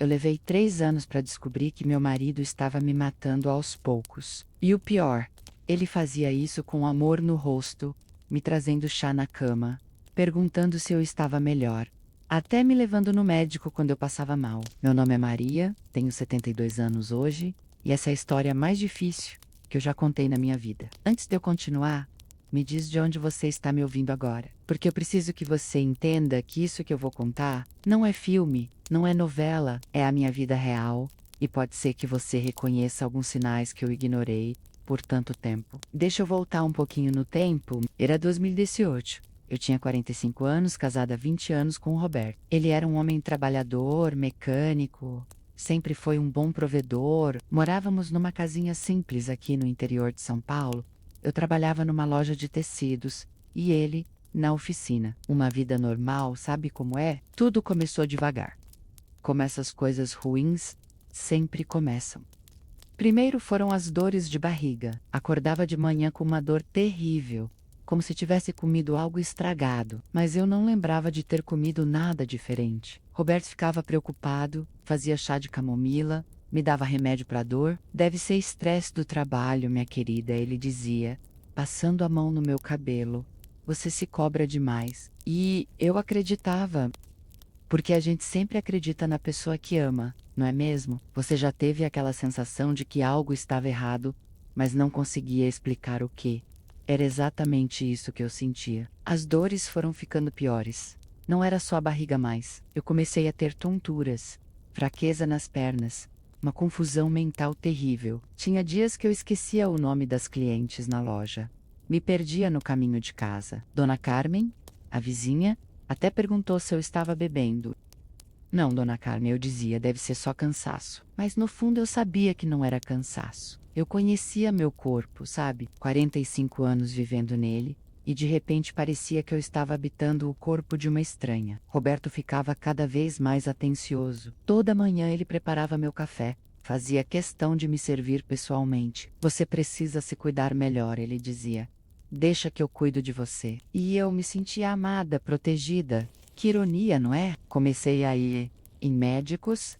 Eu levei 3 anos para descobrir que meu marido estava me matando aos poucos. E o pior, ele fazia isso com amor no rosto, me trazendo chá na cama, perguntando se eu estava melhor, até me levando no médico quando eu passava mal. Meu nome é Maria, tenho 72 anos hoje, e essa é a história mais difícil que eu já contei na minha vida. Antes de eu continuar, me diz de onde você está me ouvindo agora, porque eu preciso que você entenda que isso que eu vou contar não é filme, não é novela, é a minha vida real, e pode ser que você reconheça alguns sinais que eu ignorei por tanto tempo. Deixa eu voltar um pouquinho no tempo. Era 2018. Eu tinha 45 anos, casada há 20 anos com o Roberto. Ele era um homem trabalhador, mecânico, sempre foi um bom provedor. Morávamos numa casinha simples aqui no interior de São Paulo. Eu trabalhava numa loja de tecidos e ele na oficina. Uma vida normal, sabe como é? Tudo começou devagar. Como essas coisas ruins sempre começam. Primeiro foram as dores de barriga. Acordava de manhã com uma dor terrível, como se tivesse comido algo estragado, mas eu não lembrava de ter comido nada diferente. Roberto ficava preocupado, fazia chá de camomila, me dava remédio para dor. Deve ser estresse do trabalho, minha querida, ele dizia, passando a mão no meu cabelo. Você se cobra demais. E eu acreditava, porque a gente sempre acredita na pessoa que ama, não é mesmo? Você já teve aquela sensação de que algo estava errado, mas não conseguia explicar o que? Era exatamente isso que eu sentia. As dores foram ficando piores. Não era só a barriga mais. Eu comecei a ter tonturas, fraqueza nas pernas, uma confusão mental terrível. Tinha dias que eu esquecia o nome das clientes na loja. Me perdia no caminho de casa. Dona Carmen, a vizinha, até perguntou se eu estava bebendo. Não, Dona Carmen, eu dizia, deve ser só cansaço. Mas no fundo eu sabia que não era cansaço. Eu conhecia meu corpo, sabe? 45 anos vivendo nele, e de repente parecia que eu estava habitando o corpo de uma estranha. Roberto ficava cada vez mais atencioso. Toda manhã ele preparava meu café. Fazia questão de me servir pessoalmente. Você precisa se cuidar melhor, ele dizia. Deixa que eu cuido de você. E eu me sentia amada, protegida. Que ironia, não é? Comecei a ir em médicos.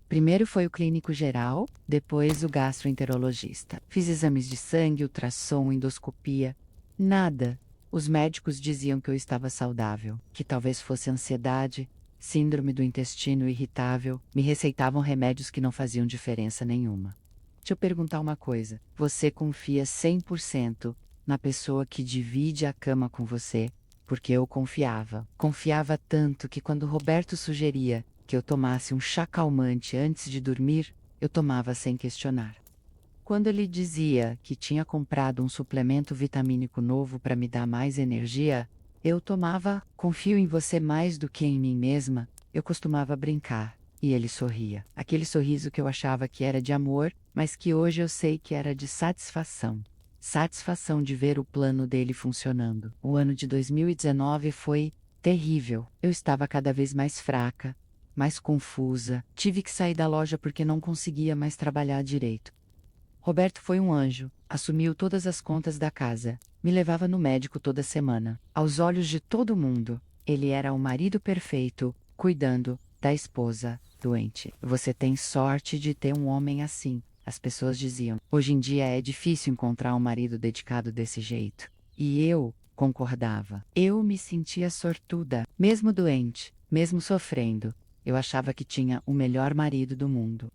Primeiro foi o clínico geral, depois o gastroenterologista. Fiz exames de sangue, ultrassom, endoscopia. Nada. Os médicos diziam que eu estava saudável, que talvez fosse ansiedade, síndrome do intestino irritável. Me receitavam remédios que não faziam diferença nenhuma. Deixa eu perguntar uma coisa. Você confia 100% na pessoa que divide a cama com você? Porque eu confiava. Confiava tanto que quando Roberto sugeria que eu tomasse um chá calmante antes de dormir, eu tomava sem questionar. Quando ele dizia que tinha comprado um suplemento vitamínico novo para me dar mais energia, eu tomava. Confio em você mais do que em mim mesma, eu costumava brincar. E ele sorria. Aquele sorriso que eu achava que era de amor, mas que hoje eu sei que era de satisfação. Satisfação de ver o plano dele funcionando. O ano de 2019 foi terrível. Eu estava cada vez mais fraca, mais confusa. Tive que sair da loja porque não conseguia mais trabalhar direito. Roberto foi um anjo, assumiu todas as contas da casa, me levava no médico toda semana. Aos olhos de todo mundo, ele era o marido perfeito, cuidando da esposa doente. Você tem sorte de ter um homem assim, as pessoas diziam. Hoje em dia é difícil encontrar um marido dedicado desse jeito. E eu concordava. Eu me sentia sortuda, mesmo doente, mesmo sofrendo. Eu achava que tinha o melhor marido do mundo.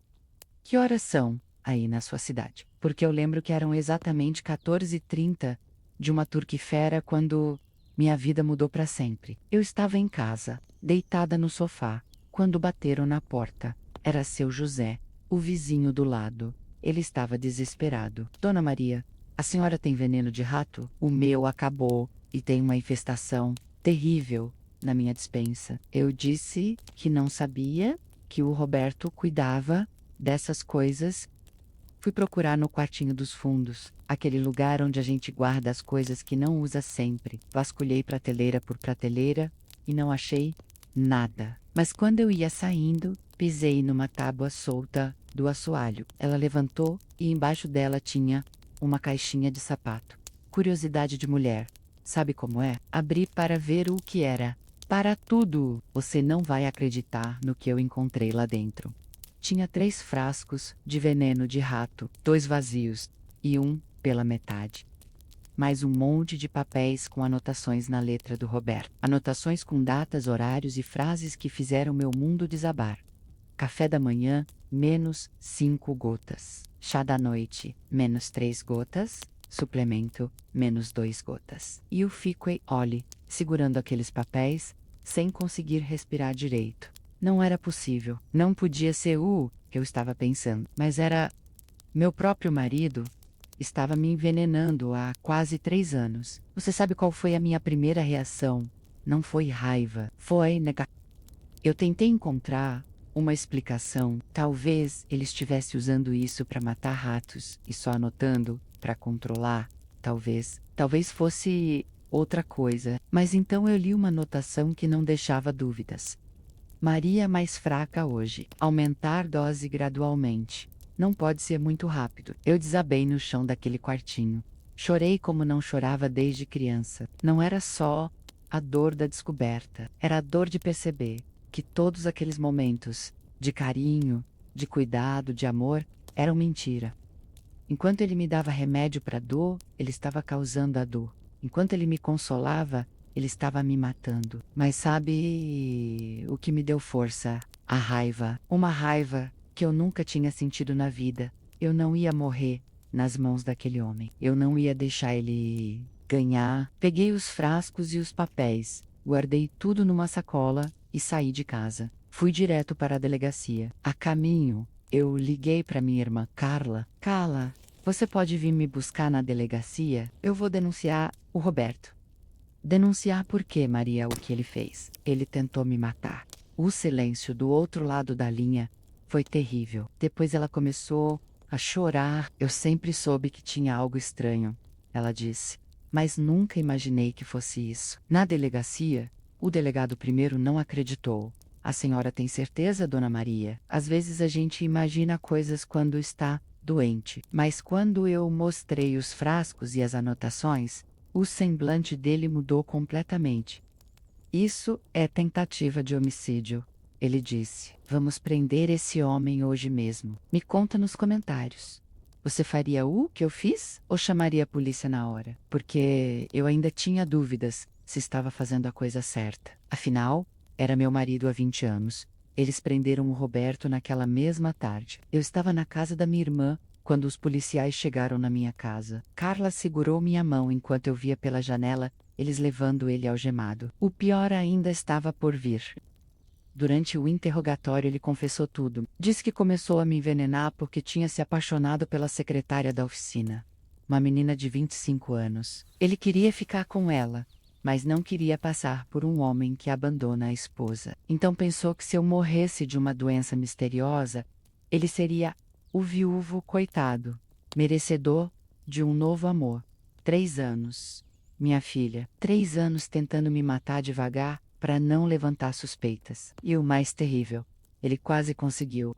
Que horas são aí na sua cidade? Porque eu lembro que eram exatamente 14h30 de uma turquifera quando minha vida mudou para sempre. Eu estava em casa, deitada no sofá, quando bateram na porta. Era seu José, o vizinho do lado. Ele estava desesperado. Dona Maria, a senhora tem veneno de rato? O meu acabou e tem uma infestação terrível na minha despensa. Eu disse que não sabia, que o Roberto cuidava dessas coisas. Fui procurar no quartinho dos fundos, aquele lugar onde a gente guarda as coisas que não usa sempre. Vasculhei prateleira por prateleira e não achei nada. Mas quando eu ia saindo, pisei numa tábua solta do assoalho. Ela levantou e embaixo dela tinha uma caixinha de sapato. Curiosidade de mulher. Sabe como é? Abri para ver o que era. Para tudo! Você não vai acreditar no que eu encontrei lá dentro. Tinha 3 frascos de veneno de rato, 2 vazios, e um pela metade. Mais um monte de papéis com anotações na letra do Roberto. Anotações com datas, horários e frases que fizeram meu mundo desabar. Café da manhã, menos 5 gotas. Chá da noite, menos 3 gotas. Suplemento, menos 2 gotas. E eu fiquei, olhe, segurando aqueles papéis, sem conseguir respirar direito. Não era possível. Não podia ser o que eu estava pensando. Mas era meu próprio marido. Estava me envenenando há quase 3 anos. Você sabe qual foi a minha primeira reação? Não foi raiva, foi negação. Eu tentei encontrar uma explicação. Talvez ele estivesse usando isso para matar ratos e só anotando para controlar. Talvez fosse outra coisa. Mas então eu li uma anotação que não deixava dúvidas. Maria mais fraca hoje. Aumentar dose gradualmente. Não pode ser muito rápido. Eu desabei no chão daquele quartinho. Chorei como não chorava desde criança. Não era só a dor da descoberta. Era a dor de perceber que todos aqueles momentos de carinho, de cuidado, de amor, eram mentira. Enquanto ele me dava remédio para dor, ele estava causando a dor. Enquanto ele me consolava, ele estava me matando. Mas sabe o que me deu força? A raiva. Uma raiva que eu nunca tinha sentido na vida. Eu não ia morrer nas mãos daquele homem. Eu não ia deixar ele ganhar. Peguei os frascos e os papéis, guardei tudo numa sacola e saí de casa. Fui direto para a delegacia. A caminho, eu liguei para minha irmã Carla. Carla, você pode vir me buscar na delegacia? Eu vou denunciar o Roberto. Denunciar por quê, Maria, o que ele fez? Ele tentou me matar. O silêncio do outro lado da linha foi terrível. Depois ela começou a chorar. Eu sempre soube que tinha algo estranho, ela disse. Mas nunca imaginei que fosse isso. Na delegacia, o delegado primeiro não acreditou. A senhora tem certeza, dona Maria? Às vezes a gente imagina coisas quando está doente. Mas quando eu mostrei os frascos e as anotações, o semblante dele mudou completamente. Isso é tentativa de homicídio, ele disse. Vamos prender esse homem hoje mesmo. Me conta nos comentários. Você faria o que eu fiz ou chamaria a polícia na hora? Porque eu ainda tinha dúvidas se estava fazendo a coisa certa. Afinal, era meu marido há 20 anos. Eles prenderam o Roberto naquela mesma tarde. Eu estava na casa da minha irmã quando os policiais chegaram na minha casa. Carla segurou minha mão enquanto eu via pela janela eles levando ele algemado. O pior ainda estava por vir. Durante o interrogatório ele confessou tudo. Disse que começou a me envenenar porque tinha se apaixonado pela secretária da oficina. Uma menina de 25 anos. Ele queria ficar com ela, mas não queria passar por um homem que abandona a esposa. Então pensou que se eu morresse de uma doença misteriosa, ele seria o viúvo coitado, merecedor de um novo amor. 3 anos. Minha filha, 3 anos tentando me matar devagar para não levantar suspeitas. E o mais terrível, ele quase conseguiu.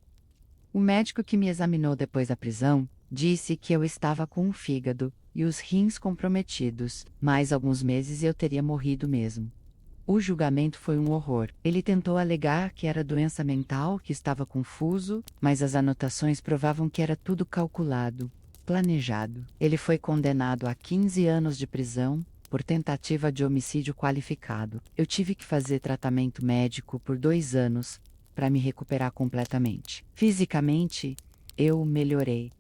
O médico que me examinou depois da prisão disse que eu estava com o fígado e os rins comprometidos. Mais alguns meses e eu teria morrido mesmo. O julgamento foi um horror. Ele tentou alegar que era doença mental, que estava confuso, mas as anotações provavam que era tudo calculado, planejado. Ele foi condenado a 15 anos de prisão por tentativa de homicídio qualificado. Eu tive que fazer tratamento médico por 2 anos para me recuperar completamente. Fisicamente, eu melhorei.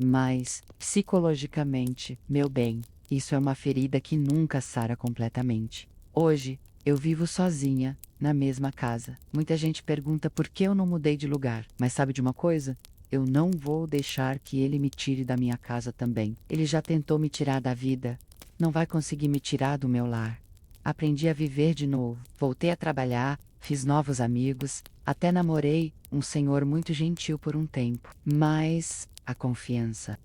Mas, psicologicamente, meu bem, isso é uma ferida que nunca sara completamente. Hoje, eu vivo sozinha, na mesma casa. Muita gente pergunta por que eu não mudei de lugar. Mas sabe de uma coisa? Eu não vou deixar que ele me tire da minha casa também. Ele já tentou me tirar da vida. Não vai conseguir me tirar do meu lar. Aprendi a viver de novo. Voltei a trabalhar, fiz novos amigos, até namorei um senhor muito gentil por um tempo. Mas a confiança.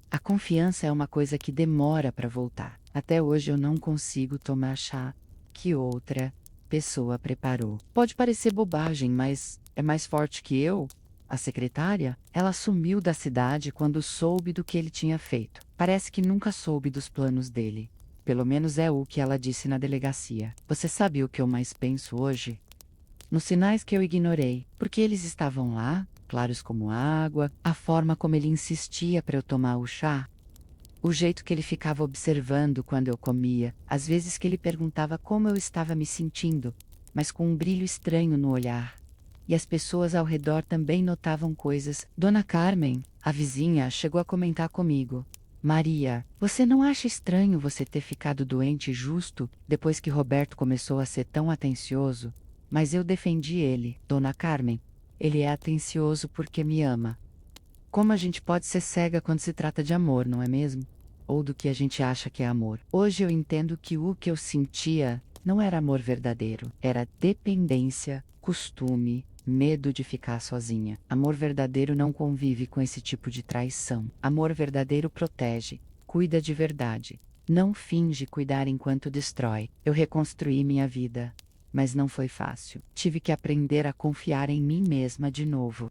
A confiança é uma coisa que demora para voltar. Até hoje eu não consigo tomar chá que outra pessoa preparou. Pode parecer bobagem, mas é mais forte que eu. A secretária, ela sumiu da cidade quando soube do que ele tinha feito. Parece que nunca soube dos planos dele. Pelo menos é o que ela disse na delegacia. Você sabe o que eu mais penso hoje? Nos sinais que eu ignorei, porque eles estavam lá, claros como água, a forma como ele insistia para eu tomar o chá, o jeito que ele ficava observando quando eu comia, às vezes que ele perguntava como eu estava me sentindo, mas com um brilho estranho no olhar. E as pessoas ao redor também notavam coisas. Dona Carmen, a vizinha, chegou a comentar comigo. Maria, você não acha estranho você ter ficado doente justo depois que Roberto começou a ser tão atencioso? Mas eu defendi ele, Dona Carmen. Ele é atencioso porque me ama. Como a gente pode ser cega quando se trata de amor, não é mesmo? Ou do que a gente acha que é amor. Hoje eu entendo que o que eu sentia não era amor verdadeiro, era dependência, costume, medo de ficar sozinha. Amor verdadeiro não convive com esse tipo de traição. Amor verdadeiro protege, cuida de verdade. Não finge cuidar enquanto destrói. Eu reconstruí minha vida, mas não foi fácil. Tive que aprender a confiar em mim mesma de novo.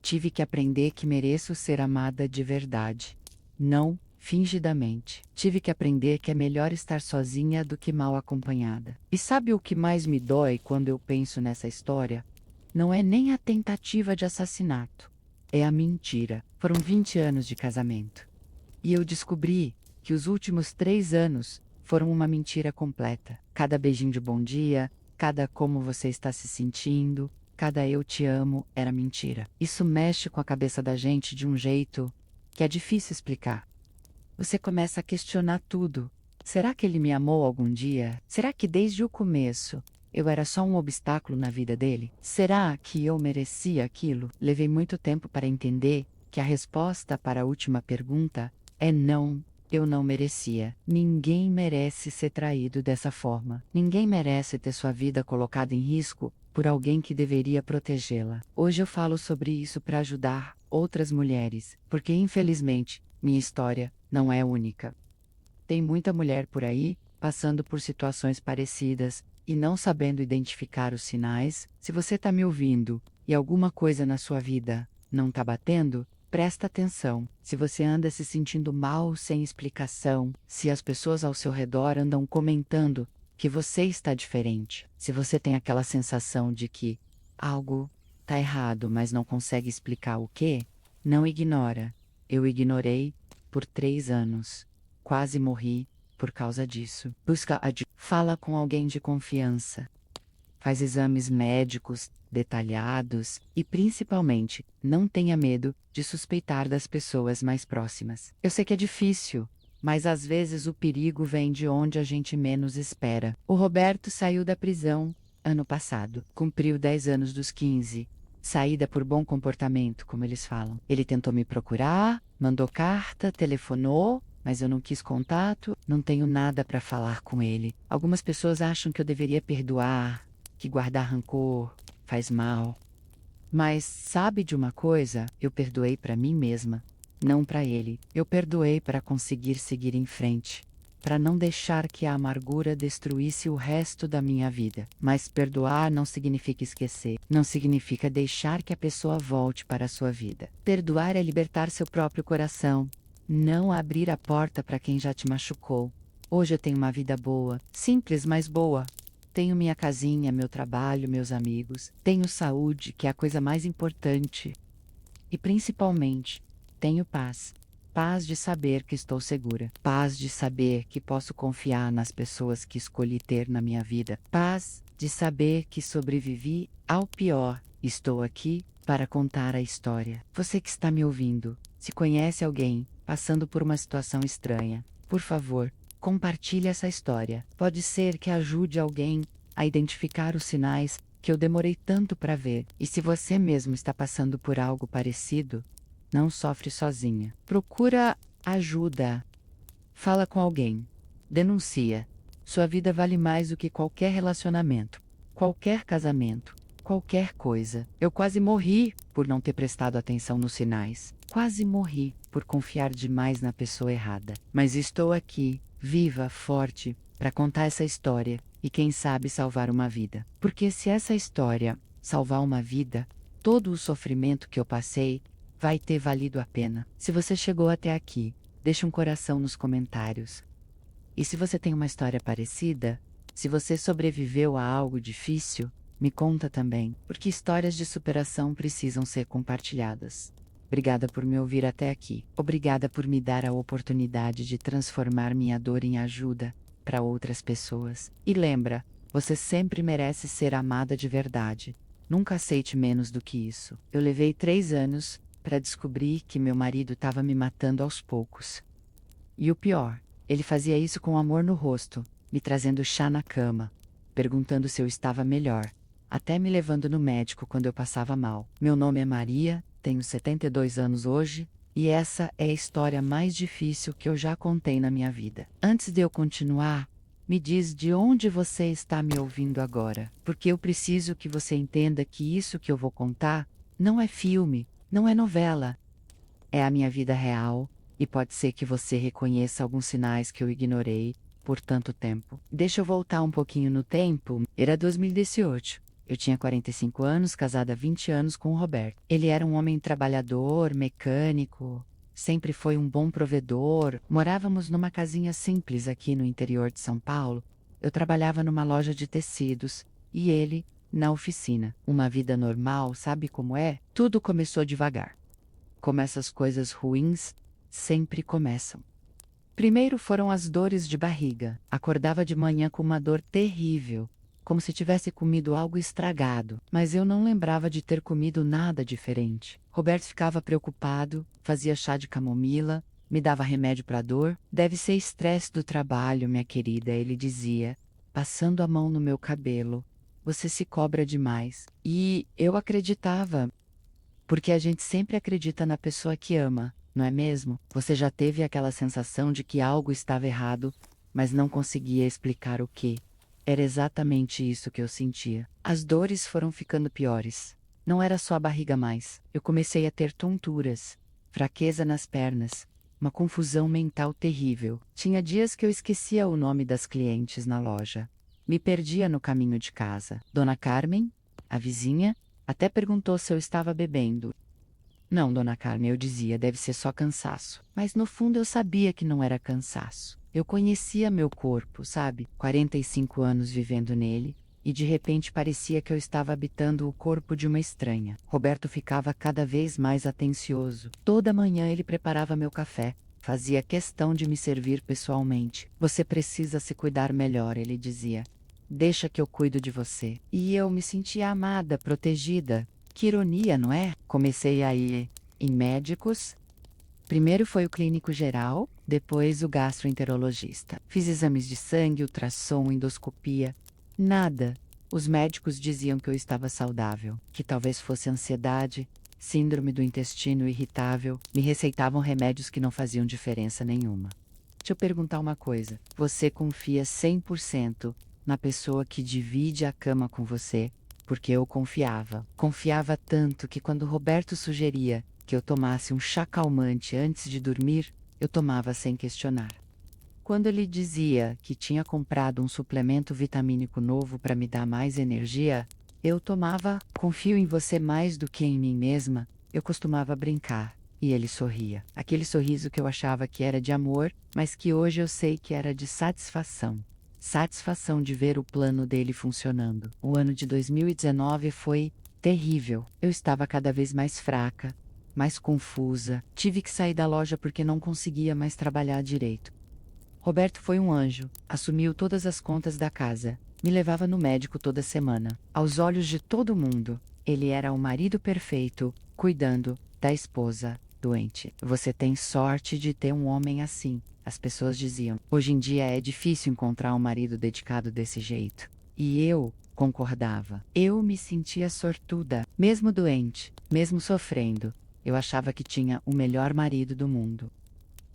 Tive que aprender que mereço ser amada de verdade. Não fingidamente. Tive que aprender que é melhor estar sozinha do que mal acompanhada. E sabe o que mais me dói quando eu penso nessa história? Não é nem a tentativa de assassinato. É a mentira. Foram 20 anos de casamento. E eu descobri que os últimos 3 anos foram uma mentira completa. Cada beijinho de bom dia, cada como você está se sentindo, cada eu te amo era mentira. Isso mexe com a cabeça da gente de um jeito que é difícil explicar. Você começa a questionar tudo. Será que ele me amou algum dia? Será que desde o começo eu era só um obstáculo na vida dele? Será que eu merecia aquilo? Levei muito tempo para entender que a resposta para a última pergunta é não. Eu não merecia. Ninguém merece ser traído dessa forma. Ninguém merece ter sua vida colocada em risco por alguém que deveria protegê-la. Hoje eu falo sobre isso para ajudar outras mulheres, porque infelizmente minha história não é única. Tem muita mulher por aí passando por situações parecidas e não sabendo identificar os sinais. Se você está me ouvindo e alguma coisa na sua vida não está batendo, presta atenção. Se você anda se sentindo mal sem explicação, se as pessoas ao seu redor andam comentando que você está diferente, se você tem aquela sensação de que algo está errado, mas não consegue explicar o quê, não ignora. Eu ignorei por 3 anos. Quase morri por causa disso. Busca fala com alguém de confiança. Faz exames médicos detalhados e, principalmente, não tenha medo de suspeitar das pessoas mais próximas. Eu sei que é difícil, mas às vezes o perigo vem de onde a gente menos espera. O Roberto saiu da prisão ano passado. Cumpriu 10 anos dos 15. Saída por bom comportamento, como eles falam. Ele tentou me procurar, mandou carta, telefonou, mas eu não quis contato, não tenho nada para falar com ele. Algumas pessoas acham que eu deveria perdoar, que guardar rancor faz mal. Mas sabe de uma coisa? Eu perdoei para mim mesma, não para ele. Eu perdoei para conseguir seguir em frente, para não deixar que a amargura destruísse o resto da minha vida. Mas perdoar não significa esquecer, não significa deixar que a pessoa volte para a sua vida. Perdoar é libertar seu próprio coração, não abrir a porta para quem já te machucou. Hoje eu tenho uma vida boa, simples, mas boa. Tenho minha casinha, meu trabalho, meus amigos. Tenho saúde, que é a coisa mais importante. E principalmente, tenho paz. Paz de saber que estou segura. Paz de saber que posso confiar nas pessoas que escolhi ter na minha vida. Paz de saber que sobrevivi ao pior. Estou aqui para contar a história. Você que está me ouvindo, se conhece alguém passando por uma situação estranha, por favor, compartilhe essa história. Pode ser que ajude alguém a identificar os sinais que eu demorei tanto para ver. E se você mesmo está passando por algo parecido, não sofre sozinha. Procura ajuda. Fala com alguém. Denuncia. Sua vida vale mais do que qualquer relacionamento, qualquer casamento, qualquer coisa. Eu quase morri por não ter prestado atenção nos sinais. Quase morri por confiar demais na pessoa errada. Mas estou aqui, viva, forte, para contar essa história e quem sabe salvar uma vida. Porque se essa história salvar uma vida, todo o sofrimento que eu passei vai ter valido a pena. Se você chegou até aqui, deixe um coração nos comentários. E se você tem uma história parecida, se você sobreviveu a algo difícil, me conta também, porque histórias de superação precisam ser compartilhadas. Obrigada por me ouvir até aqui. Obrigada por me dar a oportunidade de transformar minha dor em ajuda para outras pessoas. E lembra, você sempre merece ser amada de verdade. Nunca aceite menos do que isso. Eu levei 3 anos para descobrir que meu marido estava me matando aos poucos. E o pior, ele fazia isso com amor no rosto, me trazendo chá na cama, perguntando se eu estava melhor, até me levando no médico quando eu passava mal. Meu nome é Maria, tenho 72 anos hoje, e essa é a história mais difícil que eu já contei na minha vida. Antes de eu continuar, me diz de onde você está me ouvindo agora, porque eu preciso que você entenda que isso que eu vou contar não é filme, não é novela. É a minha vida real, e pode ser que você reconheça alguns sinais que eu ignorei por tanto tempo. Deixa eu voltar um pouquinho no tempo. Era 2018. Eu tinha 45 anos, casada há 20 anos com o Roberto. Ele era um homem trabalhador, mecânico, sempre foi um bom provedor. Morávamos numa casinha simples aqui no interior de São Paulo. Eu trabalhava numa loja de tecidos e ele na oficina. Uma vida normal, sabe como é? Tudo começou devagar. Como essas coisas ruins sempre começam. Primeiro foram as dores de barriga. Acordava de manhã com uma dor terrível, como se tivesse comido algo estragado, mas eu não lembrava de ter comido nada diferente. Roberto ficava preocupado, fazia chá de camomila, me dava remédio para dor. Deve ser estresse do trabalho, minha querida, ele dizia, passando a mão no meu cabelo. Você se cobra demais. E eu acreditava. Porque a gente sempre acredita na pessoa que ama, não é mesmo? Você já teve aquela sensação de que algo estava errado, mas não conseguia explicar o que. Era exatamente isso que eu sentia. As dores foram ficando piores. Não era só a barriga mais. Eu comecei a ter tonturas, fraqueza nas pernas, uma confusão mental terrível. Tinha dias que eu esquecia o nome das clientes na loja. Me perdia no caminho de casa. Dona Carmen, a vizinha, até perguntou se eu estava bebendo. Não, dona Carmen, eu dizia, deve ser só cansaço. Mas no fundo eu sabia que não era cansaço. Eu conhecia meu corpo, sabe? 45 anos vivendo nele, e de repente parecia que eu estava habitando o corpo de uma estranha. Roberto ficava cada vez mais atencioso. Toda manhã ele preparava meu café. Fazia questão de me servir pessoalmente. Você precisa se cuidar melhor, ele dizia. Deixa que eu cuido de você. E eu me sentia amada, protegida. Que ironia, não é? Comecei a ir em médicos. Primeiro foi o clínico geral, depois o gastroenterologista. Fiz exames de sangue, ultrassom, endoscopia. Nada. Os médicos diziam que eu estava saudável, que talvez fosse ansiedade, síndrome do intestino irritável. Me receitavam remédios que não faziam diferença nenhuma. Deixa eu perguntar uma coisa. Você confia 100% na pessoa que divide a cama com você? Porque eu confiava. Confiava tanto que quando Roberto sugeria que eu tomasse um chá calmante antes de dormir, eu tomava sem questionar. Quando ele dizia que tinha comprado um suplemento vitamínico novo para me dar mais energia, eu tomava. Confio em você mais do que em mim mesma, eu costumava brincar. E ele sorria. Aquele sorriso que eu achava que era de amor, mas que hoje eu sei que era de satisfação. Satisfação de ver o plano dele funcionando. O ano de 2019 foi terrível. Eu estava cada vez mais fraca, mais confusa. Tive que sair da loja porque não conseguia mais trabalhar direito. Roberto foi um anjo, assumiu todas as contas da casa, me levava no médico toda semana. Aos olhos de todo mundo, ele era o marido perfeito, cuidando da esposa doente. Você tem sorte de ter um homem assim, as pessoas diziam. Hoje em dia é difícil encontrar um marido dedicado desse jeito. E eu concordava. Eu me sentia sortuda, mesmo doente, mesmo sofrendo. Eu achava que tinha o melhor marido do mundo.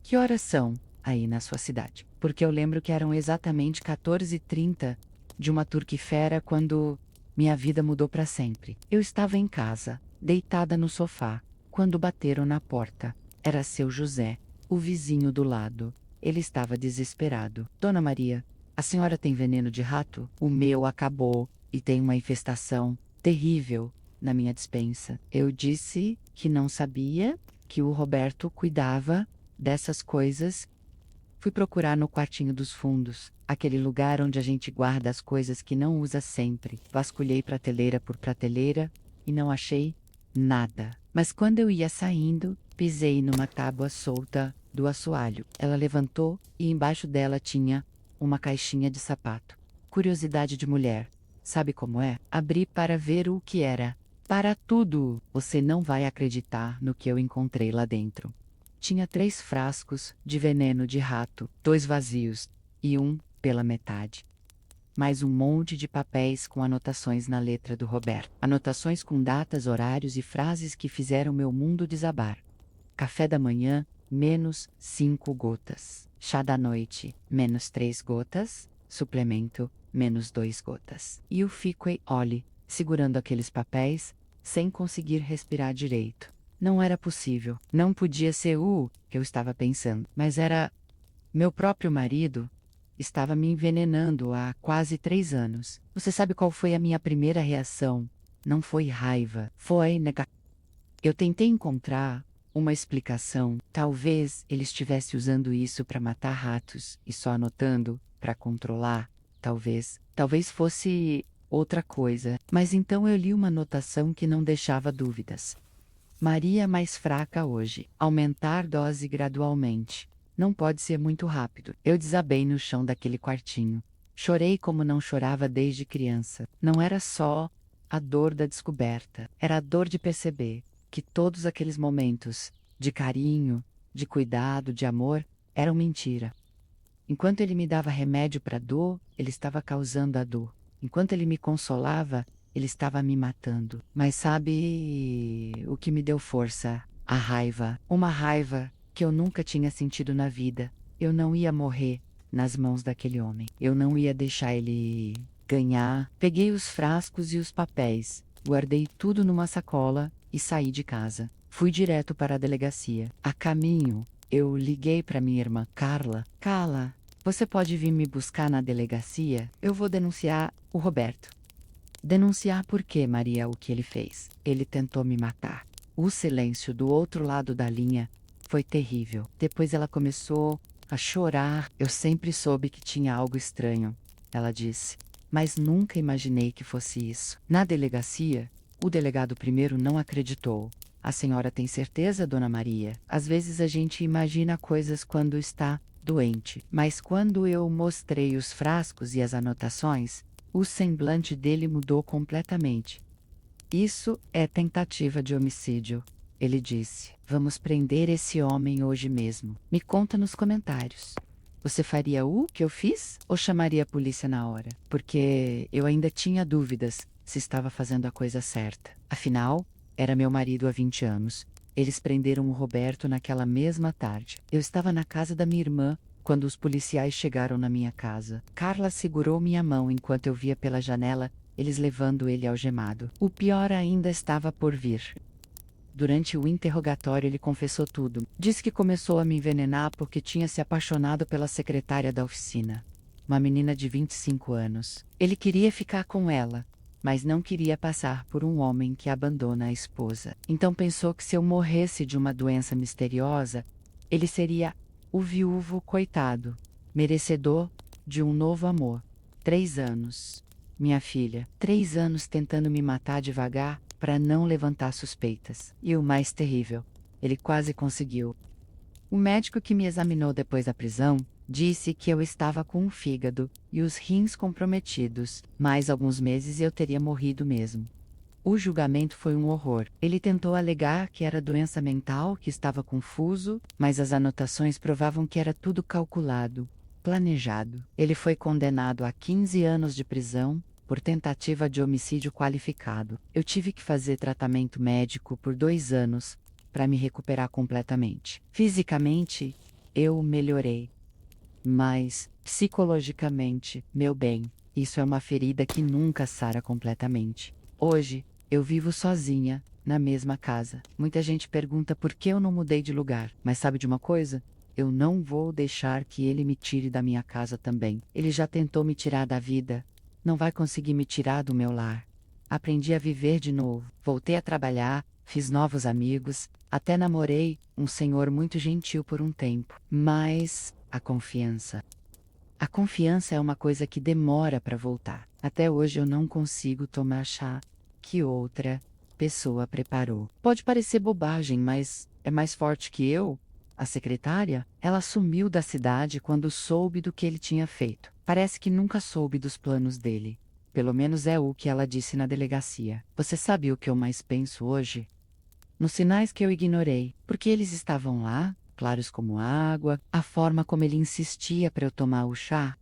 Que horas são aí na sua cidade? Porque eu lembro que eram exatamente 14h30 de uma turquifera quando minha vida mudou para sempre. Eu estava em casa, deitada no sofá, quando bateram na porta. Era seu José, o vizinho do lado. Ele estava desesperado. Dona Maria, a senhora tem veneno de rato? O meu acabou e tem uma infestação terrível na minha despensa. Eu disse que não sabia, que o Roberto cuidava dessas coisas. Fui procurar no quartinho dos fundos, aquele lugar onde a gente guarda as coisas que não usa sempre. Vasculhei prateleira por prateleira e não achei nada. Mas quando eu ia saindo, pisei numa tábua solta do assoalho. Ela levantou e embaixo dela tinha uma caixinha de sapato. Curiosidade de mulher. Sabe como é? Abri para ver o que era. Para tudo! Você não vai acreditar no que eu encontrei lá dentro. Tinha 3 frascos de veneno de rato, 2 vazios e um pela metade. Mais um monte de papéis com anotações na letra do Roberto. Anotações com datas, horários e frases que fizeram meu mundo desabar. Café da manhã, menos 5 gotas. Chá da noite, menos 3 gotas. Suplemento, menos 2 gotas. E eu fiquei, olhe, segurando aqueles papéis, sem conseguir respirar direito. Não era possível. Não podia ser o que eu estava pensando. Mas era meu próprio marido. Estava me envenenando há quase 3 anos. Você sabe qual foi a minha primeira reação? Não foi raiva. Foi negação. Eu tentei encontrar uma explicação. Talvez ele estivesse usando isso para matar ratos e só anotando para controlar. Talvez. Talvez fosse outra coisa. Mas então eu li uma anotação que não deixava dúvidas. Maria mais fraca hoje. Aumentar dose gradualmente. Não pode ser muito rápido. Eu desabei no chão daquele quartinho. Chorei como não chorava desde criança. Não era só a dor da descoberta. Era a dor de perceber que todos aqueles momentos de carinho, de cuidado, de amor, eram mentira. Enquanto ele me dava remédio para dor, ele estava causando a dor. Enquanto ele me consolava, ele estava me matando. Mas sabe o que me deu força? A raiva. Uma raiva que eu nunca tinha sentido na vida. Eu não ia morrer nas mãos daquele homem. Eu não ia deixar ele ganhar. Peguei os frascos e os papéis. Guardei tudo numa sacola e saí de casa. Fui direto para a delegacia. A caminho, eu liguei para minha irmã Carla. Carla, você pode vir me buscar na delegacia? Eu vou denunciar o Roberto. Denunciar por quê, Maria, o que ele fez? Ele tentou me matar. O silêncio do outro lado da linha foi terrível. Depois ela começou a chorar. Eu sempre soube que tinha algo estranho, ela disse. Mas nunca imaginei que fosse isso. Na delegacia, o delegado primeiro não acreditou. A senhora tem certeza, dona Maria? Às vezes a gente imagina coisas quando está doente. Mas quando eu mostrei os frascos e as anotações, o semblante dele mudou completamente. Isso é tentativa de homicídio, ele disse. Vamos prender esse homem hoje mesmo. Me conta nos comentários. Você faria o que eu fiz ou chamaria a polícia na hora? Porque eu ainda tinha dúvidas se estava fazendo a coisa certa. Afinal, era meu marido há 20 anos. Eles prenderam o Roberto naquela mesma tarde. Eu estava na casa da minha irmã quando os policiais chegaram na minha casa. Carla segurou minha mão enquanto eu via pela janela eles levando ele algemado. O pior ainda estava por vir. Durante o interrogatório ele confessou tudo. Disse que começou a me envenenar porque tinha se apaixonado pela secretária da oficina. Uma menina de 25 anos. Ele queria ficar com ela, mas não queria passar por um homem que abandona a esposa. Então pensou que se eu morresse de uma doença misteriosa, ele seria o viúvo coitado, merecedor de um novo amor. 3 anos. Minha filha, 3 anos tentando me matar devagar para não levantar suspeitas. E o mais terrível, ele quase conseguiu. O médico que me examinou depois da prisão disse que eu estava com o fígado e os rins comprometidos. Mais alguns meses e eu teria morrido mesmo. O julgamento foi um horror. Ele tentou alegar que era doença mental, que estava confuso, mas as anotações provavam que era tudo calculado, planejado. Ele foi condenado a 15 anos de prisão por tentativa de homicídio qualificado. Eu tive que fazer tratamento médico por 2 anos para me recuperar completamente. Fisicamente, eu melhorei. Mas, psicologicamente, meu bem, isso é uma ferida que nunca sara completamente. Hoje, eu vivo sozinha, na mesma casa. Muita gente pergunta por que eu não mudei de lugar. Mas sabe de uma coisa? Eu não vou deixar que ele me tire da minha casa também. Ele já tentou me tirar da vida. Não vai conseguir me tirar do meu lar. Aprendi a viver de novo. Voltei a trabalhar, fiz novos amigos, até namorei um senhor muito gentil por um tempo. Mas A confiança. A confiança é uma coisa que demora para voltar. Até hoje eu não consigo tomar chá que outra pessoa preparou. Pode parecer bobagem, mas é mais forte que eu. A secretária, ela sumiu da cidade quando soube do que ele tinha feito. Parece que nunca soube dos planos dele. Pelo menos é o que ela disse na delegacia. Você sabe o que eu mais penso hoje? Nos sinais que eu ignorei, porque eles estavam lá, claros como água, a forma como ele insistia para eu tomar o chá,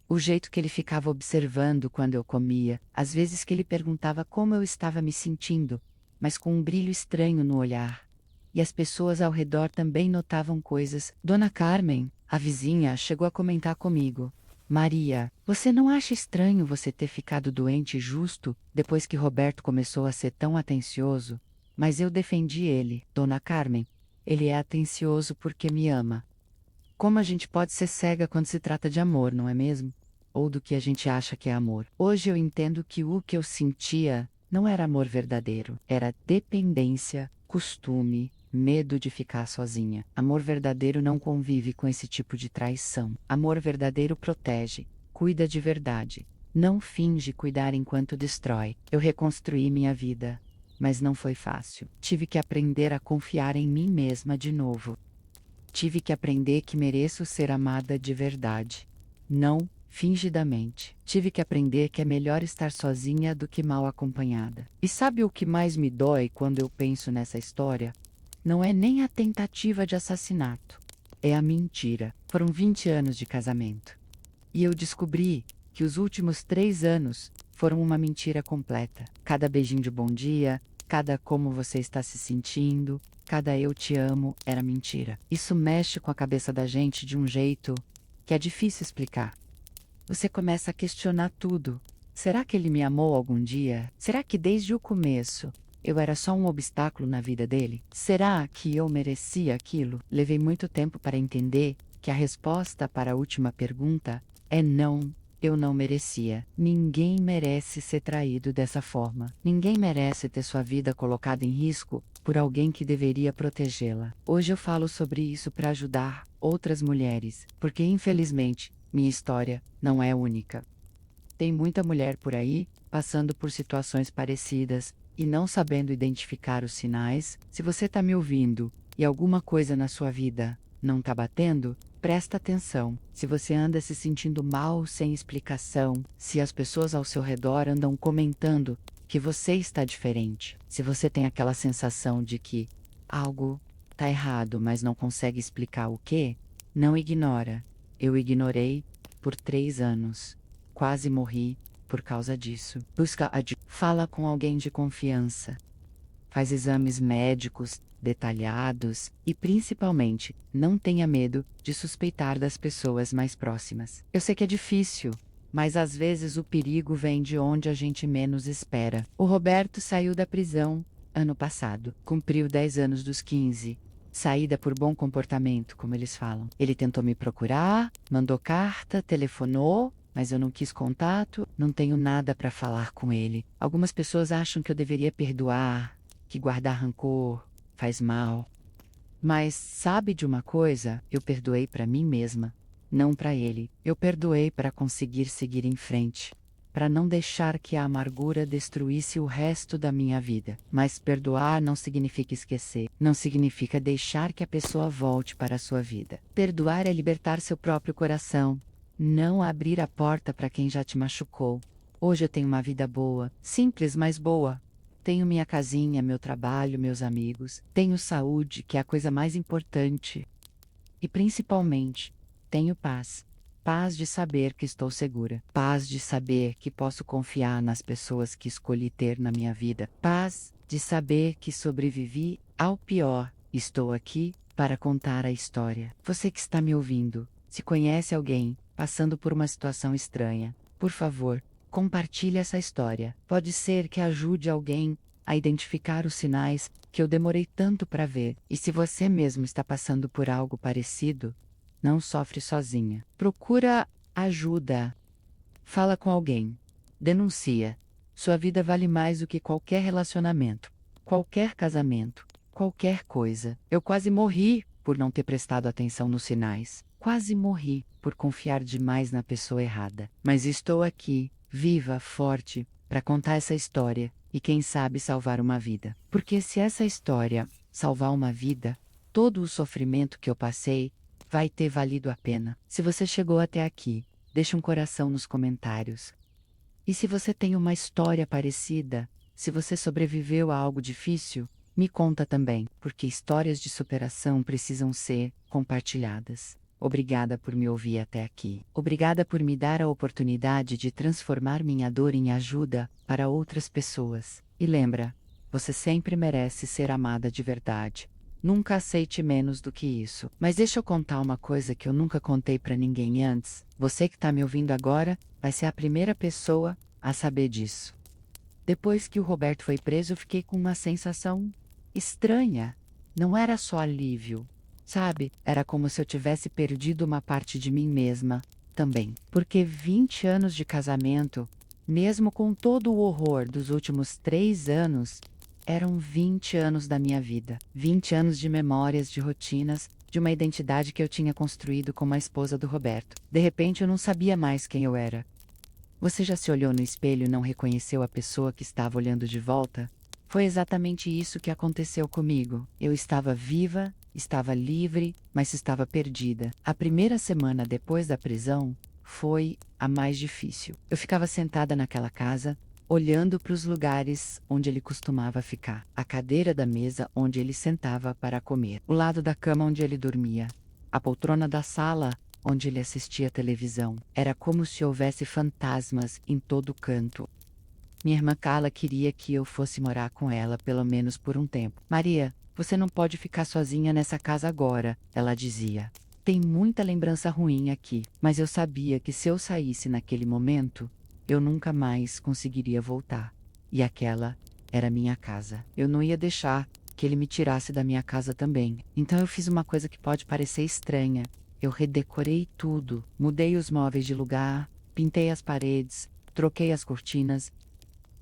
o jeito que ele ficava observando quando eu comia, às vezes que ele perguntava como eu estava me sentindo, mas com um brilho estranho no olhar. E as pessoas ao redor também notavam coisas. Dona Carmen, a vizinha, chegou a comentar comigo. Maria, você não acha estranho você ter ficado doente justo depois que Roberto começou a ser tão atencioso? Mas eu defendi ele, Dona Carmen. Ele é atencioso porque me ama. Como a gente pode ser cega quando se trata de amor, não é mesmo? Ou do que a gente acha que é amor. Hoje eu entendo que o que eu sentia não era amor verdadeiro, era dependência, costume, medo de ficar sozinha. Amor verdadeiro não convive com esse tipo de traição. Amor verdadeiro protege, cuida de verdade. Não finge cuidar enquanto destrói. Eu reconstruí minha vida, mas não foi fácil. Tive que aprender a confiar em mim mesma de novo. Tive que aprender que mereço ser amada de verdade. Não, fingidamente. Tive que aprender que é melhor estar sozinha do que mal acompanhada. E sabe o que mais me dói quando eu penso nessa história? Não é nem a tentativa de assassinato. É a mentira. Foram 20 anos de casamento. E eu descobri que os últimos 3 anos foram uma mentira completa. Cada beijinho de bom dia, cada como você está se sentindo, cada eu te amo era mentira. Isso mexe com a cabeça da gente de um jeito que é difícil explicar. Você começa a questionar tudo. Será que ele me amou algum dia? Será que desde o começo eu era só um obstáculo na vida dele? Será que eu merecia aquilo? Levei muito tempo para entender que a resposta para a última pergunta é não. Eu não merecia. Ninguém merece ser traído dessa forma. Ninguém merece ter sua vida colocada em risco por alguém que deveria protegê-la. Hoje eu falo sobre isso para ajudar outras mulheres, porque infelizmente minha história não é única. Tem muita mulher por aí passando por situações parecidas e não sabendo identificar os sinais. Se você está me ouvindo e alguma coisa na sua vida não está batendo, presta atenção. Se você anda se sentindo mal sem explicação, se as pessoas ao seu redor andam comentando que você está diferente, se você tem aquela sensação de que algo está errado, mas não consegue explicar o que, não ignora. Eu ignorei por 3 anos. Quase morri por causa disso. Fala com alguém de confiança. Faz exames médicos detalhados e, principalmente, não tenha medo de suspeitar das pessoas mais próximas. Eu sei que é difícil, mas às vezes o perigo vem de onde a gente menos espera. O Roberto saiu da prisão ano passado. Cumpriu 10 anos dos 15. Saída por bom comportamento, como eles falam. Ele tentou me procurar, mandou carta, telefonou, mas eu não quis contato, não tenho nada para falar com ele. Algumas pessoas acham que eu deveria perdoar, que guardar rancor faz mal. Mas sabe de uma coisa? Eu perdoei para mim mesma, não para ele. Eu perdoei para conseguir seguir em frente, para não deixar que a amargura destruísse o resto da minha vida. Mas perdoar não significa esquecer, não significa deixar que a pessoa volte para a sua vida. Perdoar é libertar seu próprio coração, não abrir a porta para quem já te machucou. Hoje eu tenho uma vida boa, simples, mas boa. Tenho minha casinha, meu trabalho, meus amigos. Tenho saúde, que é a coisa mais importante. E principalmente, tenho paz. Paz de saber que estou segura. Paz de saber que posso confiar nas pessoas que escolhi ter na minha vida. Paz de saber que sobrevivi ao pior. Estou aqui para contar a história. Você que está me ouvindo, se conhece alguém passando por uma situação estranha, por favor, compartilhe essa história. Pode ser que ajude alguém a identificar os sinais que eu demorei tanto para ver. E se você mesmo está passando por algo parecido, não sofre sozinha. Procura ajuda. Fala com alguém. Denuncia. Sua vida vale mais do que qualquer relacionamento, qualquer casamento, qualquer coisa. Eu quase morri por não ter prestado atenção nos sinais. Quase morri por confiar demais na pessoa errada. Mas estou aqui, viva, forte, para contar essa história e quem sabe salvar uma vida. Porque se essa história salvar uma vida, todo o sofrimento que eu passei vai ter valido a pena. Se você chegou até aqui, deixa um coração nos comentários. E se você tem uma história parecida, se você sobreviveu a algo difícil, me conta também, porque histórias de superação precisam ser compartilhadas. Obrigada por me ouvir até aqui. Obrigada por me dar a oportunidade de transformar minha dor em ajuda para outras pessoas. E lembra, você sempre merece ser amada de verdade. Nunca aceite menos do que isso. Mas deixa eu contar uma coisa que eu nunca contei pra ninguém antes. Você que tá me ouvindo agora vai ser a primeira pessoa a saber disso. Depois que o Roberto foi preso, eu fiquei com uma sensação estranha. Não era só alívio, sabe? Era como se eu tivesse perdido uma parte de mim mesma também. Porque 20 anos de casamento, mesmo com todo o horror dos últimos 3 anos, eram 20 anos da minha vida. 20 anos de memórias, de rotinas, de uma identidade que eu tinha construído como a esposa do Roberto. De repente eu não sabia mais quem eu era. Você já se olhou no espelho e não reconheceu a pessoa que estava olhando de volta? Foi exatamente isso que aconteceu comigo. Eu estava viva, estava livre, mas estava perdida. A primeira semana depois da prisão foi a mais difícil. Eu ficava sentada naquela casa, olhando para os lugares onde ele costumava ficar. A cadeira da mesa onde ele sentava para comer. O lado da cama onde ele dormia. A poltrona da sala onde ele assistia televisão. Era como se houvesse fantasmas em todo canto. Minha irmã Carla queria que eu fosse morar com ela, pelo menos por um tempo. Maria, você não pode ficar sozinha nessa casa agora, ela dizia. Tem muita lembrança ruim aqui, mas eu sabia que se eu saísse naquele momento, eu nunca mais conseguiria voltar. E aquela era minha casa. Eu não ia deixar que ele me tirasse da minha casa também. Então eu fiz uma coisa que pode parecer estranha. Eu redecorei tudo, mudei os móveis de lugar, pintei as paredes, troquei as cortinas.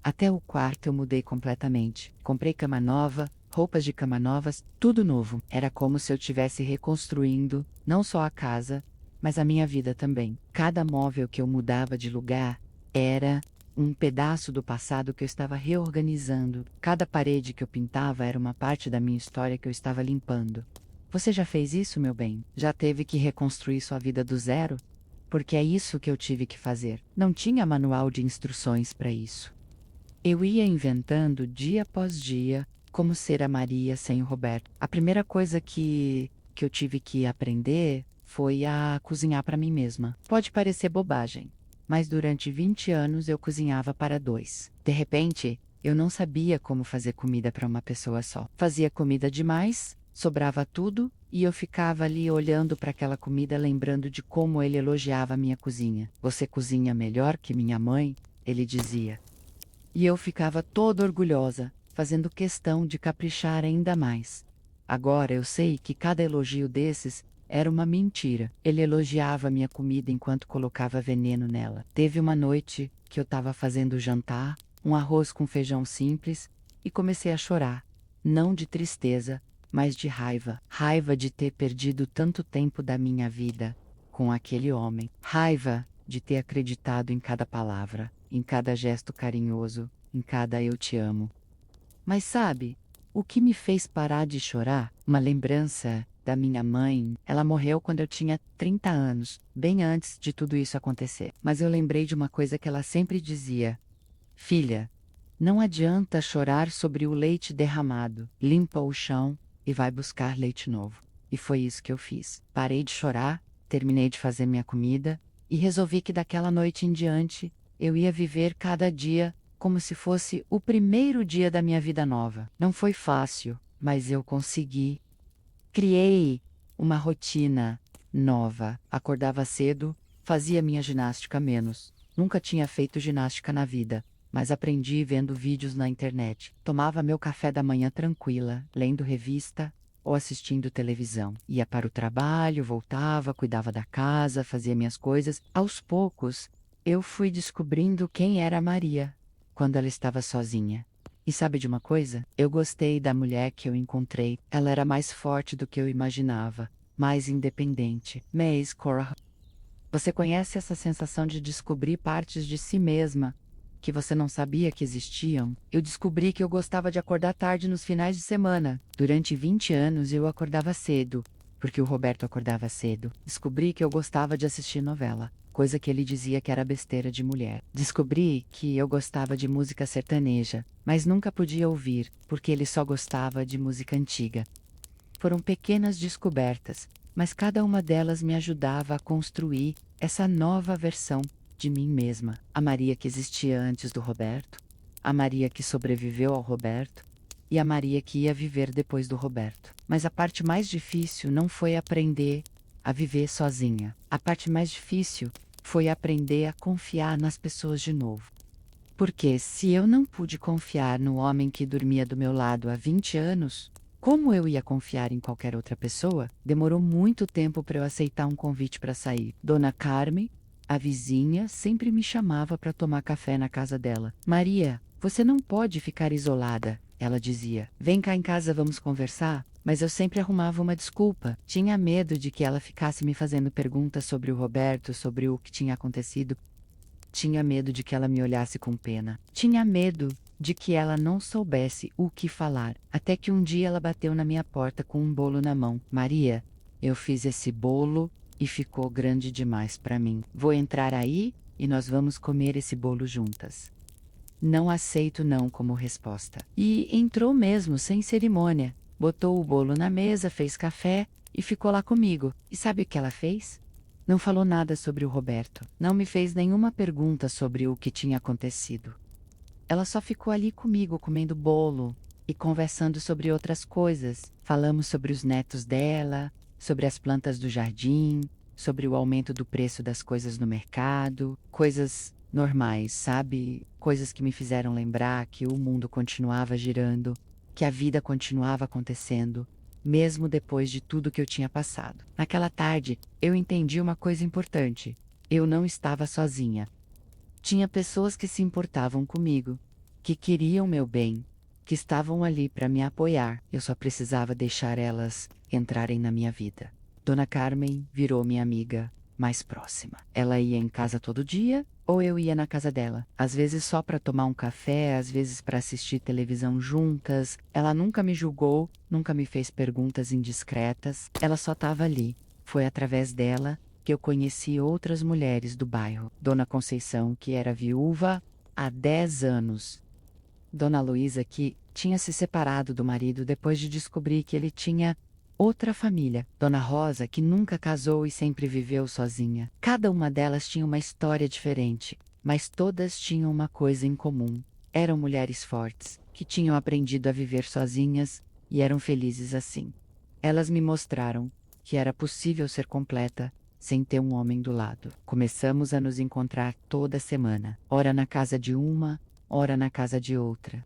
Até o quarto eu mudei completamente. Comprei cama nova, roupas de cama novas, tudo novo. Era como se eu estivesse reconstruindo, não só a casa, mas a minha vida também. Cada móvel que eu mudava de lugar era um pedaço do passado que eu estava reorganizando. Cada parede que eu pintava era uma parte da minha história que eu estava limpando. Você já fez isso, meu bem? Já teve que reconstruir sua vida do zero? Porque é isso que eu tive que fazer. Não tinha manual de instruções para isso. Eu ia inventando dia após dia como ser a Maria sem o Roberto. A primeira coisa que eu tive que aprender foi a cozinhar para mim mesma. Pode parecer bobagem, mas durante 20 anos eu cozinhava para 2. De repente, eu não sabia como fazer comida para uma pessoa só. Fazia comida demais, sobrava tudo e eu ficava ali olhando para aquela comida, lembrando de como ele elogiava a minha cozinha. Você cozinha melhor que minha mãe, ele dizia. E eu ficava toda orgulhosa, fazendo questão de caprichar ainda mais. Agora eu sei que cada elogio desses era uma mentira. Ele elogiava minha comida enquanto colocava veneno nela. Teve uma noite que eu estava fazendo jantar, um arroz com feijão simples, e comecei a chorar. Não de tristeza, mas de raiva. Raiva de ter perdido tanto tempo da minha vida com aquele homem. Raiva de ter acreditado em cada palavra, em cada gesto carinhoso, em cada eu te amo. Mas sabe, o que me fez parar de chorar? Uma lembrança da minha mãe. Ela morreu quando eu tinha 30 anos, bem antes de tudo isso acontecer. Mas eu lembrei de uma coisa que ela sempre dizia: filha, não adianta chorar sobre o leite derramado. Limpa o chão e vai buscar leite novo. E foi isso que eu fiz. Parei de chorar, terminei de fazer minha comida e resolvi que daquela noite em diante eu ia viver cada dia como se fosse o primeiro dia da minha vida nova. Não foi fácil, mas eu consegui. Criei uma rotina nova. Acordava cedo, fazia minha ginástica menos. Nunca tinha feito ginástica na vida, mas aprendi vendo vídeos na internet. Tomava meu café da manhã tranquila, lendo revista ou assistindo televisão. Ia para o trabalho, voltava, cuidava da casa, fazia minhas coisas. Aos poucos, eu fui descobrindo quem era a Maria quando ela estava sozinha. E sabe de uma coisa? Eu gostei da mulher que eu encontrei. Ela era mais forte do que eu imaginava, mais independente. Maze Cora. Você conhece essa sensação de descobrir partes de si mesma que você não sabia que existiam? Eu descobri que eu gostava de acordar tarde nos finais de semana. Durante 20 anos eu acordava cedo, porque o Roberto acordava cedo. Descobri que eu gostava de assistir novela, coisa que ele dizia que era besteira de mulher. Descobri que eu gostava de música sertaneja, mas nunca podia ouvir, porque ele só gostava de música antiga. Foram pequenas descobertas, mas cada uma delas me ajudava a construir essa nova versão de mim mesma. A Maria que existia antes do Roberto, a Maria que sobreviveu ao Roberto e a Maria que ia viver depois do Roberto. Mas a parte mais difícil não foi aprender a viver sozinha. A parte mais difícil foi aprender a confiar nas pessoas de novo. Porque se eu não pude confiar no homem que dormia do meu lado há 20 anos, como eu ia confiar em qualquer outra pessoa? Demorou muito tempo para eu aceitar um convite para sair. Dona Carmen, a vizinha, sempre me chamava para tomar café na casa dela. Maria, você não pode ficar isolada, ela dizia. Vem cá em casa, vamos conversar? Mas eu sempre arrumava uma desculpa. Tinha medo de que ela ficasse me fazendo perguntas sobre o Roberto, sobre o que tinha acontecido. Tinha medo de que ela me olhasse com pena. Tinha medo de que ela não soubesse o que falar. Até que um dia ela bateu na minha porta com um bolo na mão. Maria, eu fiz esse bolo e ficou grande demais para mim. Vou entrar aí e nós vamos comer esse bolo juntas. Não aceito não como resposta. E entrou mesmo, sem cerimônia. Botou o bolo na mesa, fez café e ficou lá comigo. E sabe o que ela fez? Não falou nada sobre o Roberto. Não me fez nenhuma pergunta sobre o que tinha acontecido. Ela só ficou ali comigo comendo bolo e conversando sobre outras coisas. Falamos sobre os netos dela, sobre as plantas do jardim, sobre o aumento do preço das coisas no mercado, coisas normais, sabe? Coisas que me fizeram lembrar que o mundo continuava girando, que a vida continuava acontecendo, mesmo depois de tudo que eu tinha passado. Naquela tarde, eu entendi uma coisa importante. Eu não estava sozinha. Tinha pessoas que se importavam comigo, que queriam meu bem, que estavam ali para me apoiar. Eu só precisava deixar elas entrarem na minha vida. Dona Carmen virou minha amiga mais próxima. Ela ia em casa todo dia ou eu ia na casa dela. Às vezes só para tomar um café, às vezes para assistir televisão juntas. Ela nunca me julgou, nunca me fez perguntas indiscretas. Ela só estava ali. Foi através dela que eu conheci outras mulheres do bairro. Dona Conceição, que era viúva há 10 anos. Dona Luísa, que tinha se separado do marido depois de descobrir que ele tinha outra família. Dona Rosa, que nunca casou e sempre viveu sozinha. Cada uma delas tinha uma história diferente, mas todas tinham uma coisa em comum. Eram mulheres fortes, que tinham aprendido a viver sozinhas e eram felizes assim. Elas me mostraram que era possível ser completa sem ter um homem do lado. Começamos a nos encontrar toda semana, ora na casa de uma, ora na casa de outra.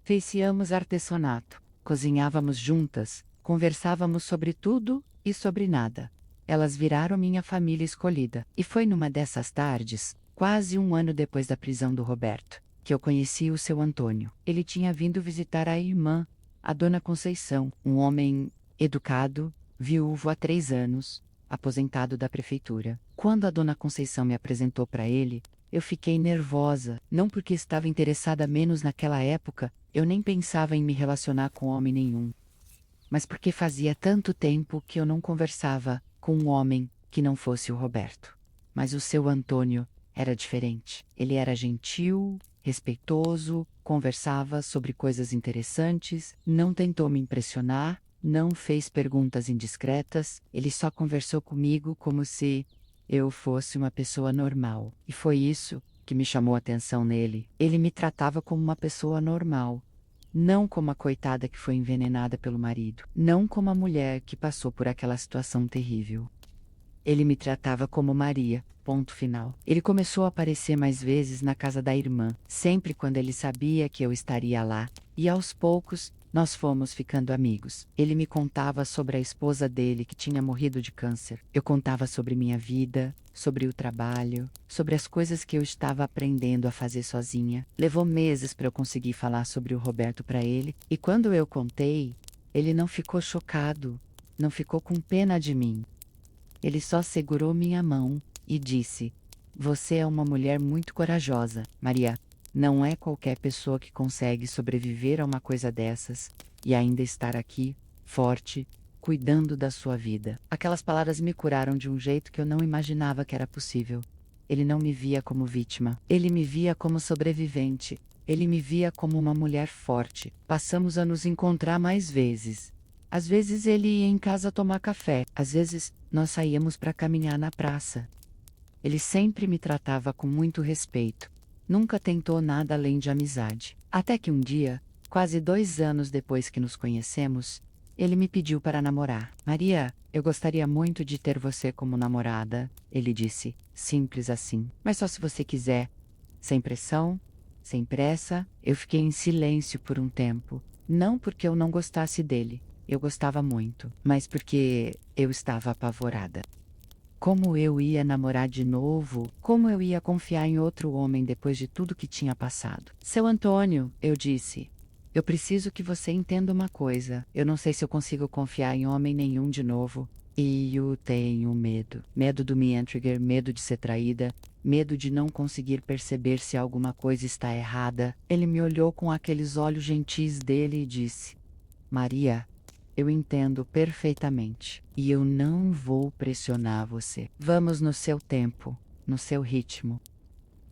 Fazíamos artesanato, cozinhávamos juntas, conversávamos sobre tudo e sobre nada. Elas viraram minha família escolhida. E foi numa dessas tardes, quase um ano depois da prisão do Roberto, que eu conheci o seu Antônio. Ele tinha vindo visitar a irmã, a Dona Conceição, um homem educado, viúvo há 3 anos, aposentado da prefeitura. Quando a Dona Conceição me apresentou para ele, eu fiquei nervosa, não porque estava interessada menos naquela época, eu nem pensava em me relacionar com homem nenhum, mas porque fazia tanto tempo que eu não conversava com um homem que não fosse o Roberto. Mas o seu Antônio era diferente. Ele era gentil, respeitoso, conversava sobre coisas interessantes, não tentou me impressionar, não fez perguntas indiscretas, ele só conversou comigo como se eu fosse uma pessoa normal. E foi isso que me chamou a atenção nele. Ele me tratava como uma pessoa normal. Não como a coitada que foi envenenada pelo marido. Não como a mulher que passou por aquela situação terrível. Ele me tratava como Maria, ponto final. Ele começou a aparecer mais vezes na casa da irmã, sempre quando ele sabia que eu estaria lá, e aos poucos, Nós fomos ficando amigos. Ele me contava sobre a esposa dele que tinha morrido de câncer. Eu contava sobre minha vida, sobre o trabalho, sobre as coisas que eu estava aprendendo a fazer sozinha. Levou meses para eu conseguir falar sobre o Roberto para ele, e quando eu contei, ele não ficou chocado, não ficou com pena de mim. Ele só segurou minha mão e disse: "Você é uma mulher muito corajosa, Maria. Não é qualquer pessoa que consegue sobreviver a uma coisa dessas e ainda estar aqui, forte, cuidando da sua vida." Aquelas palavras me curaram de um jeito que eu não imaginava que era possível. Ele não me via como vítima. Ele me via como sobrevivente. Ele me via como uma mulher forte. Passamos a nos encontrar mais vezes. Às vezes ele ia em casa tomar café. Às vezes nós saíamos para caminhar na praça. Ele sempre me tratava com muito respeito. Nunca tentou nada além de amizade. Até que um dia, quase 2 anos depois que nos conhecemos, ele me pediu para namorar. "Maria, eu gostaria muito de ter você como namorada", ele disse, simples assim. "Mas só se você quiser. Sem pressão, sem pressa." Eu fiquei em silêncio por um tempo. Não porque eu não gostasse dele. Eu gostava muito, mas porque eu estava apavorada. Como eu ia namorar de novo? Como eu ia confiar em outro homem depois de tudo que tinha passado? "Seu Antônio", eu disse, "eu preciso que você entenda uma coisa. Eu não sei se eu consigo confiar em homem nenhum de novo. E eu tenho medo. Medo do me trigger, medo de ser traída, medo de não conseguir perceber se alguma coisa está errada." Ele me olhou com aqueles olhos gentis dele e disse: "Maria, eu entendo perfeitamente. E eu não vou pressionar você. Vamos no seu tempo, no seu ritmo.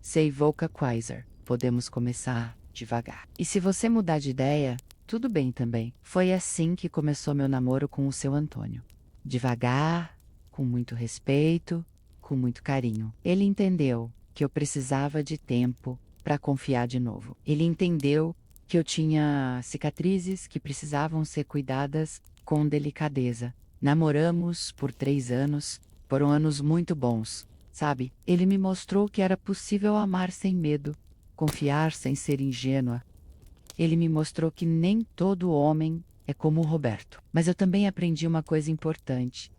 Sei Volca Kaiser. Podemos começar devagar. E se você mudar de ideia, tudo bem também." Foi assim que começou meu namoro com o seu Antônio. Devagar, com muito respeito, com muito carinho. Ele entendeu que eu precisava de tempo para confiar de novo. Ele entendeu que eu tinha cicatrizes que precisavam ser cuidadas com delicadeza. Namoramos por 3 anos, foram anos muito bons, sabe? Ele me mostrou que era possível amar sem medo, confiar sem ser ingênua. Ele me mostrou que nem todo homem é como o Roberto. Mas eu também aprendi uma coisa importante.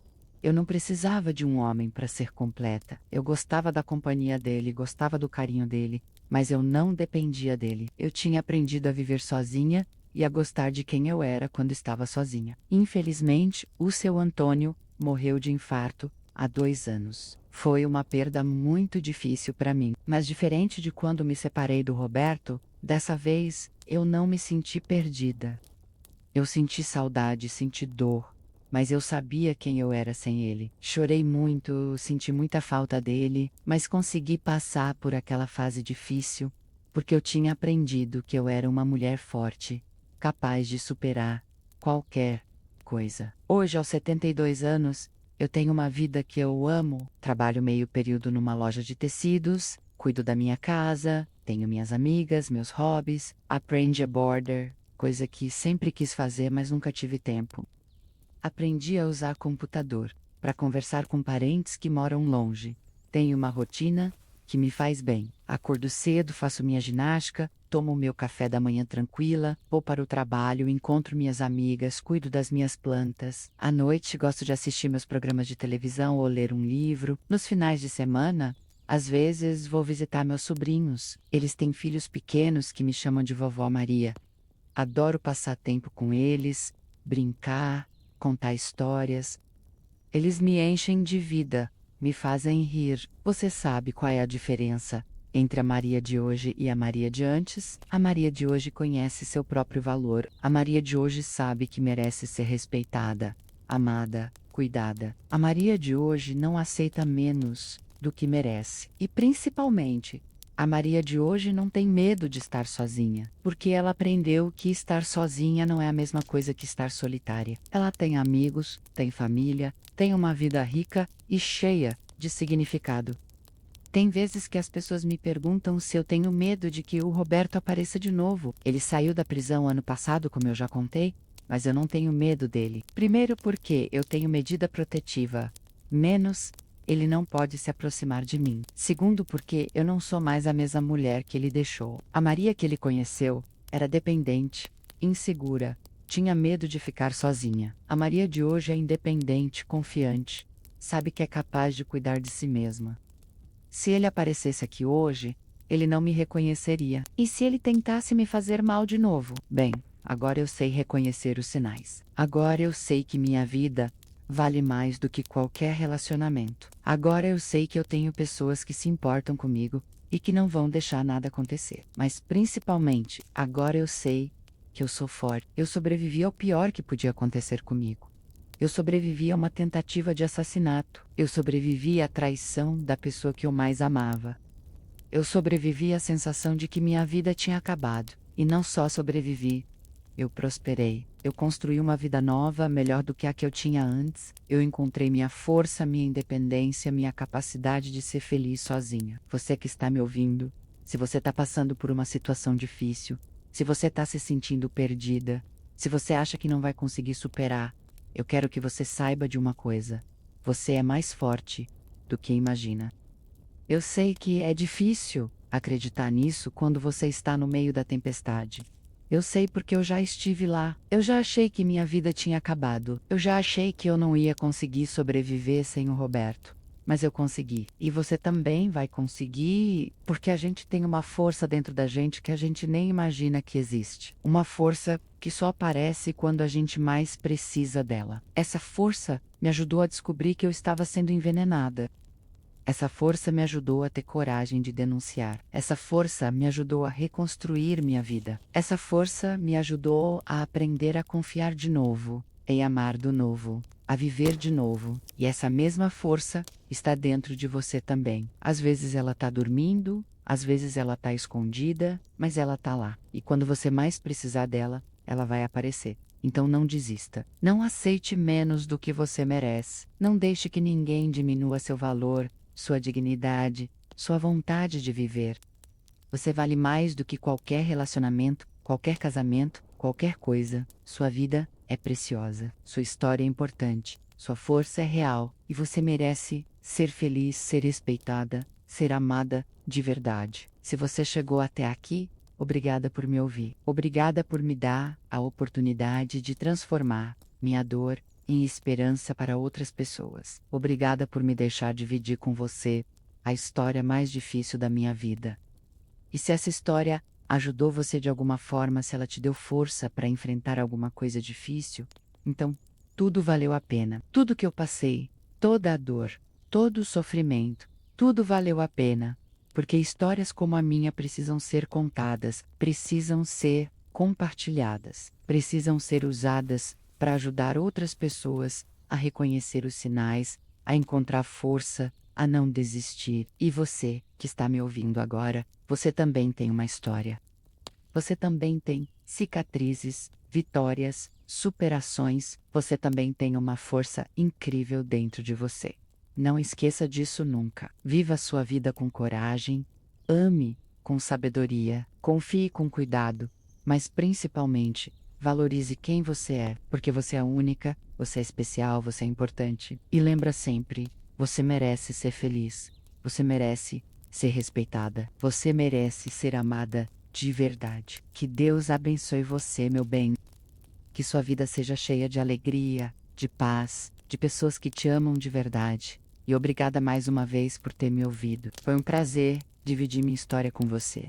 Eu não precisava de um homem para ser completa. Eu gostava da companhia dele, gostava do carinho dele, mas eu não dependia dele. Eu tinha aprendido a viver sozinha e a gostar de quem eu era quando estava sozinha. Infelizmente, o seu Antônio morreu de infarto há 2 anos. Foi uma perda muito difícil para mim, mas diferente de quando me separei do Roberto, dessa vez eu não me senti perdida. Eu senti saudade, senti dor, mas eu sabia quem eu era sem ele. Chorei muito, senti muita falta dele, mas consegui passar por aquela fase difícil, porque eu tinha aprendido que eu era uma mulher forte, capaz de superar qualquer coisa. Hoje, aos 72 anos, eu tenho uma vida que eu amo. Trabalho meio período numa loja de tecidos, cuido da minha casa, tenho minhas amigas, meus hobbies, aprendi a border, coisa que sempre quis fazer, mas nunca tive tempo. Aprendi a usar computador para conversar com parentes que moram longe. Tenho uma rotina que me faz bem. Acordo cedo, faço minha ginástica, tomo meu café da manhã tranquila, vou para o trabalho, encontro minhas amigas, cuido das minhas plantas. À noite, gosto de assistir meus programas de televisão ou ler um livro. Nos finais de semana, às vezes vou visitar meus sobrinhos. Eles têm filhos pequenos que me chamam de vovó Maria. Adoro passar tempo com eles, brincar, contar histórias. Eles me enchem de vida, me fazem rir. Você sabe qual é a diferença entre a Maria de hoje e a Maria de antes? A Maria de hoje conhece seu próprio valor. A Maria de hoje sabe que merece ser respeitada, amada, cuidada. A Maria de hoje não aceita menos do que merece. E principalmente, a Maria de hoje não tem medo de estar sozinha, porque ela aprendeu que estar sozinha não é a mesma coisa que estar solitária. Ela tem amigos, tem família, tem uma vida rica e cheia de significado. Tem vezes que as pessoas me perguntam se eu tenho medo de que o Roberto apareça de novo. Ele saiu da prisão ano passado, como eu já contei, mas eu não tenho medo dele. Primeiro porque eu tenho medida protetiva. Menos, ele não pode se aproximar de mim. Segundo porque eu não sou mais a mesma mulher que ele deixou. A Maria que ele conheceu era dependente, insegura, Tinha medo de ficar sozinha. A Maria de hoje é independente, confiante, sabe que é capaz de cuidar de si mesma. Se ele aparecesse aqui hoje, ele não me reconheceria. E se ele tentasse me fazer mal de novo? Bem, agora eu sei reconhecer os sinais. Agora eu sei que minha vida vale mais do que qualquer relacionamento. Agora eu sei que eu tenho pessoas que se importam comigo e que não vão deixar nada acontecer. Mas principalmente, agora eu sei que eu sou forte. Eu sobrevivi ao pior que podia acontecer comigo. Eu sobrevivi a uma tentativa de assassinato. Eu sobrevivi à traição da pessoa que eu mais amava. Eu sobrevivi à sensação de que minha vida tinha acabado. E não só sobrevivi, eu prosperei. Eu construí uma vida nova, melhor do que a que eu tinha antes. Eu encontrei minha força, minha independência, minha capacidade de ser feliz sozinha. Você que está me ouvindo, se você está passando por uma situação difícil, se você está se sentindo perdida, se você acha que não vai conseguir superar, eu quero que você saiba de uma coisa: você é mais forte do que imagina. Eu sei que é difícil acreditar nisso quando você está no meio da tempestade. Eu sei porque eu já estive lá. Eu já achei que minha vida tinha acabado. Eu já achei que eu não ia conseguir sobreviver sem o Roberto. Mas eu consegui. E você também vai conseguir, porque a gente tem uma força dentro da gente que a gente nem imagina que existe. Uma força que só aparece quando a gente mais precisa dela. Essa força me ajudou a descobrir que eu estava sendo envenenada. Essa força me ajudou a ter coragem de denunciar. Essa força me ajudou a reconstruir minha vida. Essa força me ajudou a aprender a confiar de novo, em amar do novo, a viver de novo. E essa mesma força está dentro de você também. Às vezes ela está dormindo, às vezes ela está escondida, mas ela está lá. E quando você mais precisar dela, ela vai aparecer. Então não desista. Não aceite menos do que você merece. Não deixe que ninguém diminua seu valor, sua dignidade, sua vontade de viver. Você vale mais do que qualquer relacionamento, qualquer casamento, qualquer coisa. Sua vida é preciosa, sua história é importante, sua força é real e você merece ser feliz, ser respeitada, ser amada de verdade. Se você chegou até aqui, obrigada por me ouvir. Obrigada por me dar a oportunidade de transformar minha dor em esperança para outras pessoas. Obrigada por me deixar dividir com você a história mais difícil da minha vida. E se essa história ajudou você de alguma forma, se ela te deu força para enfrentar alguma coisa difícil, então tudo valeu a pena. Tudo que eu passei, toda a dor, todo o sofrimento, tudo valeu a pena. Porque histórias como a minha precisam ser contadas, precisam ser compartilhadas, precisam ser usadas para ajudar outras pessoas a reconhecer os sinais, a encontrar força, a não desistir. E você, que está me ouvindo agora, você também tem uma história. Você também tem cicatrizes, vitórias, superações. Você também tem uma força incrível dentro de você. Não esqueça disso nunca. Viva a sua vida com coragem, ame com sabedoria, confie com cuidado, mas principalmente, valorize quem você é, porque você é única, você é especial, você é importante. E lembra sempre, você merece ser feliz, você merece ser respeitada, você merece ser amada de verdade. Que Deus abençoe você, meu bem. Que sua vida seja cheia de alegria, de paz, de pessoas que te amam de verdade. E obrigada mais uma vez por ter me ouvido. Foi um prazer dividir minha história com você.